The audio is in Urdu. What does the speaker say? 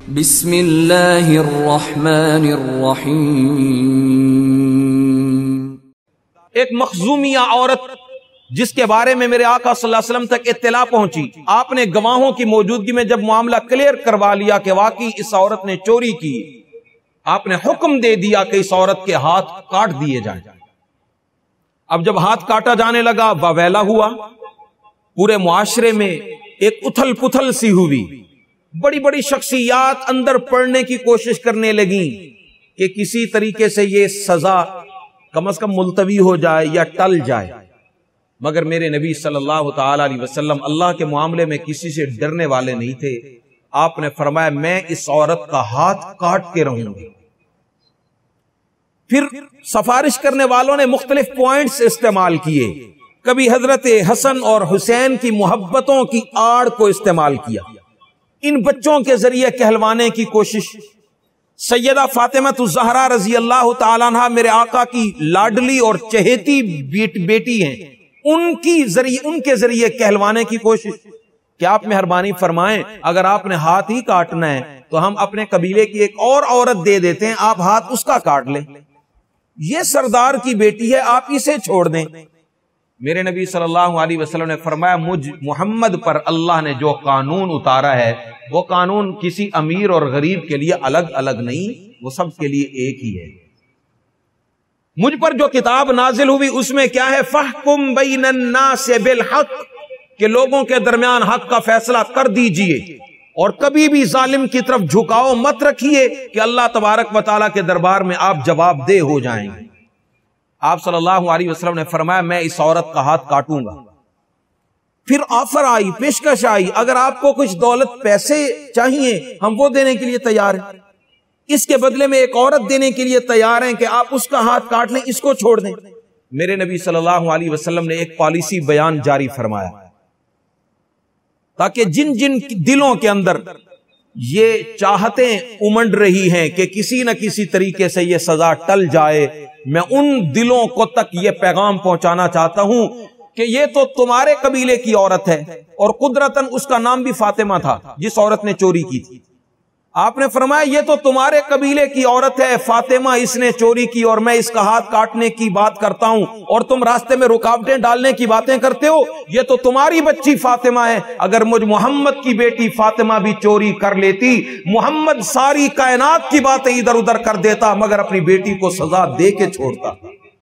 بسم اللہ الرحمن الرحیم۔ ایک مخزومیہ عورت جس کے بارے میں میرے آقا صلی اللہ علیہ وسلم تک اطلاع پہنچی، آپ نے گواہوں کی موجودگی میں جب معاملہ کلیئر کروا لیا کہ واقعی اس عورت نے چوری کی، آپ نے حکم دے دیا کہ اس عورت کے ہاتھ کاٹ دیے جائیں۔ اب جب ہاتھ کاٹا جانے لگا، واویلا ہوا، پورے معاشرے میں ایک اتھل پتھل سی ہوئی، بڑی بڑی شخصیات اندر پڑنے کی کوشش کرنے لگیں کہ کسی طریقے سے یہ سزا کم از کم ملتوی ہو جائے یا ٹل جائے، مگر میرے نبی صلی اللہ تعالی علیہ وسلم اللہ کے معاملے میں کسی سے ڈرنے والے نہیں تھے۔ آپ نے فرمایا میں اس عورت کا ہاتھ کاٹ کے رہوں گی۔ پھر سفارش کرنے والوں نے مختلف پوائنٹس استعمال کیے، کبھی حضرت حسن اور حسین کی محبتوں کی آڑ کو استعمال کیا، ان بچوں کے ذریعے کہلوانے کی کوشش۔ سیدہ فاطمہ الزہرا رضی اللہ تعالیٰ عنہ میرے آقا کی لاڈلی اور چہیتی بیٹی ہیں، ان کے ذریعے کہلوانے کی کوشش کہ آپ مہربانی فرمائیں، اگر آپ نے ہاتھ ہی کاٹنا ہے تو ہم اپنے قبیلے کی ایک اور عورت دے دیتے ہیں، آپ ہاتھ اس کا کاٹ لیں، یہ سردار کی بیٹی ہے، آپ اسے چھوڑ دیں۔ میرے نبی صلی اللہ علیہ وسلم نے فرمایا مجھ محمد پر اللہ نے جو قانون اتارا ہے وہ قانون کسی امیر اور غریب کے لیے الگ الگ نہیں، وہ سب کے لیے ایک ہی ہے۔ مجھ پر جو کتاب نازل ہوئی اس میں کیا ہے؟ فَحْكُمْ بَيْنَ النَّاسِ بِالْحَقِّ، کہ لوگوں کے درمیان حق کا فیصلہ کر دیجئے، اور کبھی بھی ظالم کی طرف جھکاؤ مت رکھیے کہ اللہ تبارک و تعالیٰ کے دربار میں آپ جواب دہ ہو جائیں گے۔ آپ صلی اللہ علیہ وسلم نے فرمایا میں اس عورت کا ہاتھ کاٹوں گا۔ پھر آفر آئی، پیشکش آئی، اگر آپ کو کچھ دولت پیسے چاہیے ہم وہ دینے کے لیے تیار ہیں، اس کے بدلے میں ایک عورت دینے کے لیے تیار ہیں کہ آپ اس کا ہاتھ کاٹ لیں، اس کو چھوڑ دیں۔ میرے نبی صلی اللہ علیہ وسلم نے ایک پالیسی بیان جاری فرمایا تاکہ جن جن دلوں کے اندر یہ چاہتیں امنڈ رہی ہیں کہ کسی نہ کسی طریقے سے یہ سزا ٹل جائے، میں ان دلوں کو تک یہ پیغام پہنچانا چاہتا ہوں کہ یہ تو تمہارے قبیلے کی عورت ہے، اور قدرتاً اس کا نام بھی فاطمہ تھا جس عورت نے چوری کی تھی۔ آپ نے فرمایا یہ تو تمہارے قبیلے کی عورت ہے فاطمہ، اس نے چوری کی اور میں اس کا ہاتھ کاٹنے کی بات کرتا ہوں، اور تم راستے میں رکاوٹیں ڈالنے کی باتیں کرتے ہو، یہ تو تمہاری بچی فاطمہ ہے۔ اگر مجھ محمد کی بیٹی فاطمہ بھی چوری کر لیتی، محمد ساری کائنات کی باتیں ادھر ادھر کر دیتا مگر اپنی بیٹی کو سزا دے کے چھوڑتا۔